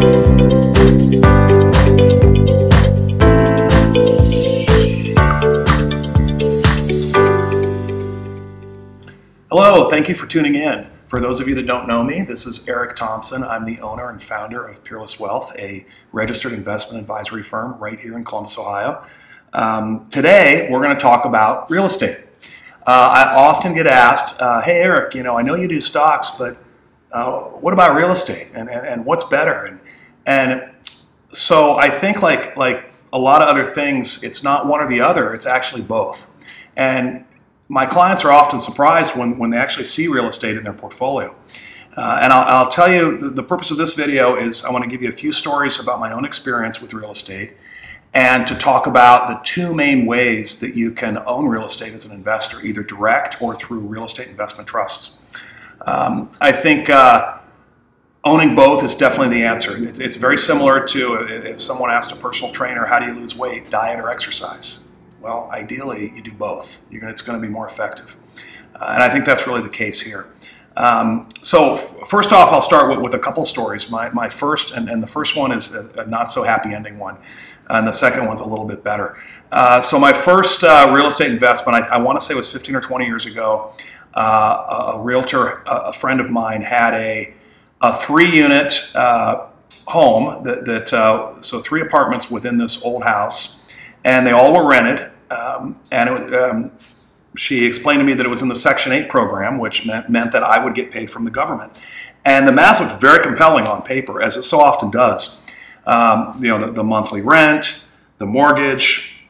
Hello, thank you for tuning in. For those of you that don't know me, this is Eric Thompson. I'm the owner and founder of Peerless Wealth, a registered investment advisory firm right here in Columbus, Ohio. Today, we're going to talk about real estate. I often get asked, hey Eric, I know you do stocks, but what about real estate and what's better? And so I think like a lot of other things, it's not one or the other, it's actually both. And my clients are often surprised when they actually see real estate in their portfolio. And I'll tell you, the purpose of this video is I want to give you a few stories about my own experience with real estate and to talk about the two main ways that you can own real estate as an investor, either direct or through real estate investment trusts. I think owning both is definitely the answer. It's very similar to if someone asked a personal trainer, how do you lose weight, diet or exercise? Well, ideally, you do both. It's going to be more effective. And I think that's really the case here. So first off, I'll start with a couple stories. My first, and the first one is a not so happy ending one, and the second one's a little bit better. So my first real estate investment, I want to say it was 15 or 20 years ago. A realtor, a friend of mine, had a 3-unit home, so 3 apartments within this old house, and they all were rented. She explained to me that it was in the Section 8 program, which meant that I would get paid from the government. And the math looked very compelling on paper, as it so often does. The monthly rent, the mortgage,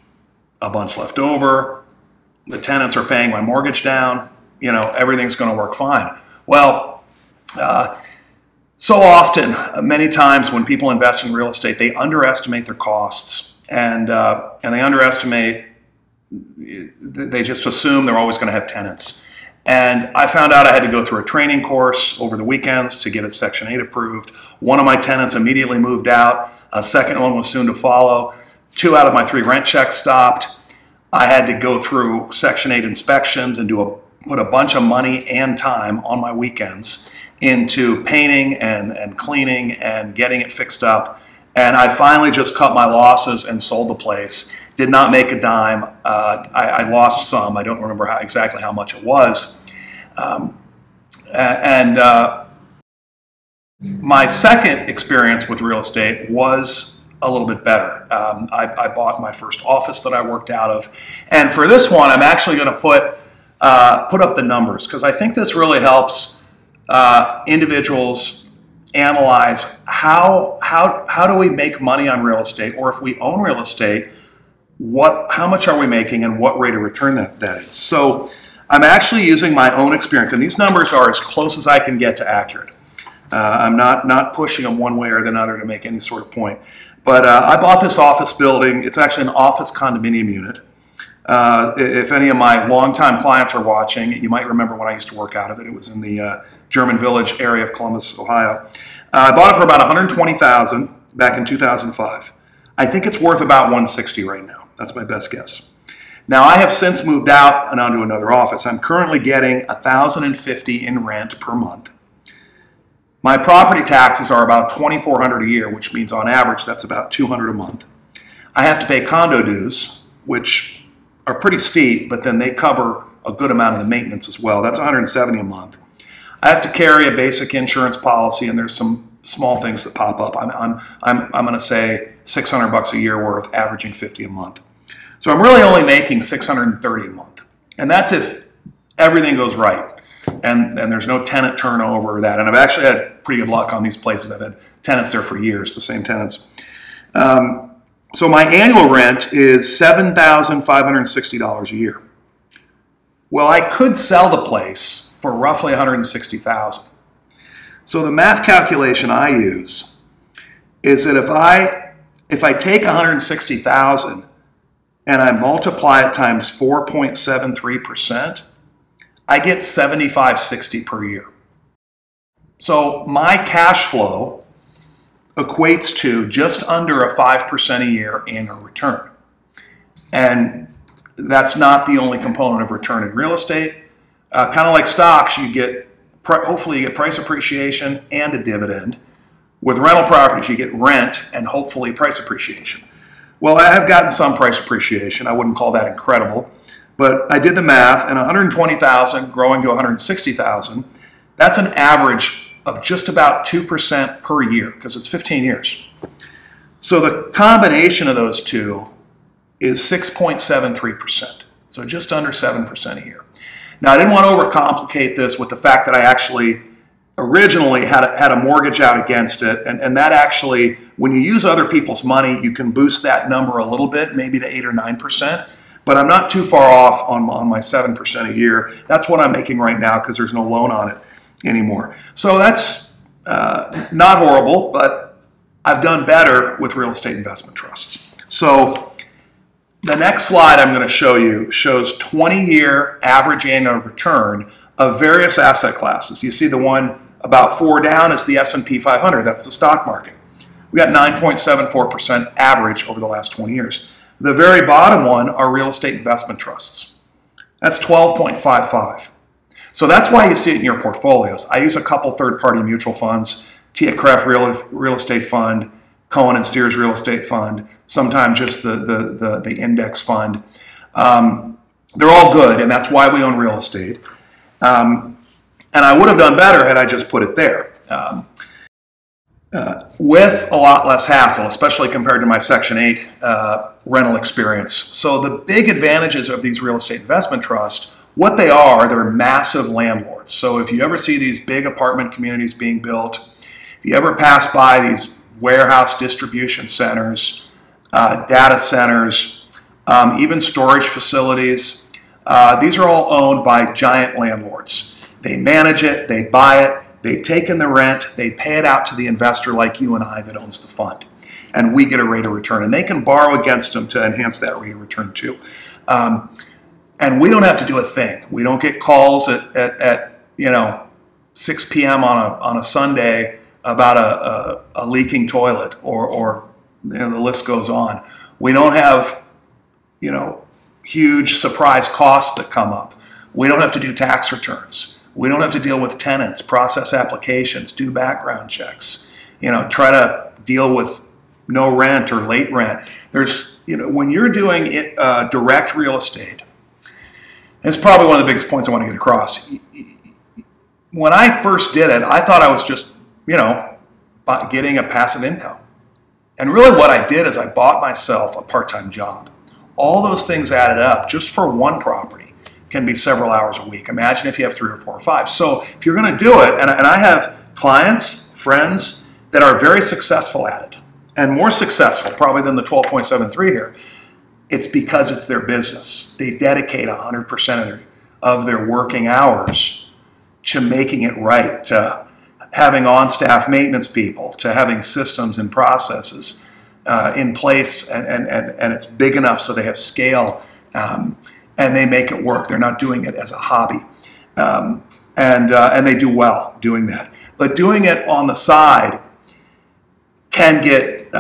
a bunch left over, the tenants are paying my mortgage down, everything's going to work fine. Well, so often, many times when people invest in real estate, they underestimate their costs, and they underestimate. They just assume they're always going to have tenants. And I found out I had to go through a training course over the weekends to get it Section 8 approved. One of my tenants immediately moved out. A second one was soon to follow. 2 out of my 3 rent checks stopped. I had to go through Section 8 inspections and put a bunch of money and time on my weekends into painting and cleaning and getting it fixed up. And I finally just cut my losses and sold the place. Did not make a dime. I lost some. I don't remember exactly how much it was. My second experience with real estate was a little bit better. I bought my first office that I worked out of. And for this one, I'm actually going to put up the numbers, because I think this really helps individuals analyze how do we make money on real estate, or if we own real estate, how much are we making and what rate of return that is. So I'm actually using my own experience, and these numbers are as close as I can get to accurate. I'm not pushing them one way or the other to make any sort of point. But I bought this office building. It's actually an office condominium unit. If any of my longtime clients are watching, you might remember when I used to work out of it. It was in the German Village area of Columbus, Ohio. I bought it for about $120,000 back in 2005. I think it's worth about $160 right now. That's my best guess. Now, I have since moved out and onto another office. I'm currently getting $1,050 in rent per month. My property taxes are about $2,400 a year, which means on average that's about $200 a month. I have to pay condo dues, which are pretty steep, but then they cover a good amount of the maintenance as well. That's $170 a month. I have to carry a basic insurance policy, and there's some small things that pop up. I'm going to say $600 a year worth, averaging $50 a month. So I'm really only making $630 a month, and that's if everything goes right, and there's no tenant turnover or that. And I've actually had pretty good luck on these places. I've had tenants there for years, the same tenants. So my annual rent is $7,560 a year. Well, I could sell the place for roughly $160,000. So the math calculation I use is that if I take $160,000 and I multiply it times 4.73%, I get $75.60 per year. So my cash flow equates to just under a 5% a year annual return. And that's not the only component of return in real estate. Kind of like stocks, hopefully you get price appreciation and a dividend. With rental properties, you get rent and hopefully price appreciation. Well, I have gotten some price appreciation. I wouldn't call that incredible, but I did the math, and 120,000 growing to 160,000, that's an average of just about 2% per year, because it's 15 years. So the combination of those two is 6.73%, so just under 7% a year. Now, I didn't want to overcomplicate this with the fact that I actually originally had a mortgage out against it, and that actually, when you use other people's money, you can boost that number a little bit, maybe to 8 or 9%, but I'm not too far off on my 7% a year. That's what I'm making right now because there's no loan on it anymore. So that's not horrible, but I've done better with real estate investment trusts. So the next slide I'm going to show you shows 20-year average annual return of various asset classes. You see the one about 4 down is the S&P 500. That's the stock market. We got 9.74% average over the last 20 years. The very bottom one are real estate investment trusts. That's 12.55. So that's why you see it in your portfolios. I use a couple third-party mutual funds, TIAA-CREF Real Estate Fund, Cohen and Steers Real Estate Fund, sometimes just the index fund. They're all good, and that's why we own real estate. And I would have done better had I just put it there. With a lot less hassle, especially compared to my Section 8 rental experience. So the big advantages of these real estate investment trusts, what they are, they're massive landlords. So if you ever see these big apartment communities being built, if you ever pass by these warehouse distribution centers, data centers, even storage facilities, these are all owned by giant landlords. They manage it, they buy it, they take in the rent, they pay it out to the investor like you and I that owns the fund. And we get a rate of return. And they can borrow against them to enhance that rate of return too. And we don't have to do a thing. We don't get calls at 6 p.m. on a Sunday about a leaking toilet or the list goes on. We don't have huge surprise costs that come up. We don't have to do tax returns. We don't have to deal with tenants, process applications, do background checks, try to deal with no rent or late rent. There's, when you're doing it, direct real estate, it's probably one of the biggest points I want to get across. When I first did it, I thought I was just, getting a passive income. And really what I did is I bought myself a part-time job. All those things added up just for one property can be several hours a week. Imagine if you have 3 or 4 or 5. So if you're going to do it, and I have clients, friends that are very successful at it, and more successful probably than the 12.73 here, it's because it's their business. They dedicate 100% of their working hours to making it right, to having on-staff maintenance people, to having systems and processes in place, and it's big enough so they have scale, and they make it work. They're not doing it as a hobby, and they do well doing that. But doing it on the side can get,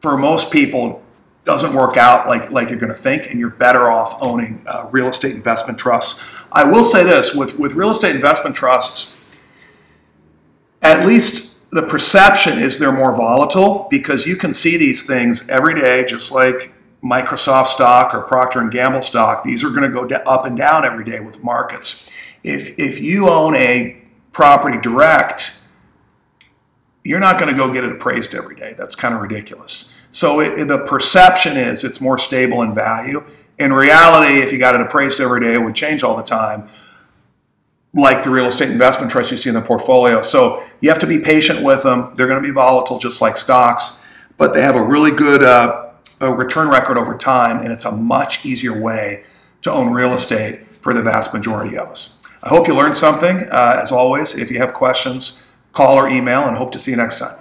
for most people, doesn't work out like you're going to think, and you're better off owning real estate investment trusts. I will say this, with real estate investment trusts, at least the perception is they're more volatile because you can see these things every day, just like Microsoft stock or Procter & Gamble stock. These are going to go up and down every day with markets. If you own a property direct, you're not going to go get it appraised every day. That's kind of ridiculous. So the perception is it's more stable in value. In reality, if you got it appraised every day, it would change all the time, like the real estate investment trust you see in the portfolio. So you have to be patient with them. They're going to be volatile just like stocks, but they have a really good return record over time, and it's a much easier way to own real estate for the vast majority of us. I hope you learned something. As always, if you have questions, call or email, and hope to see you next time.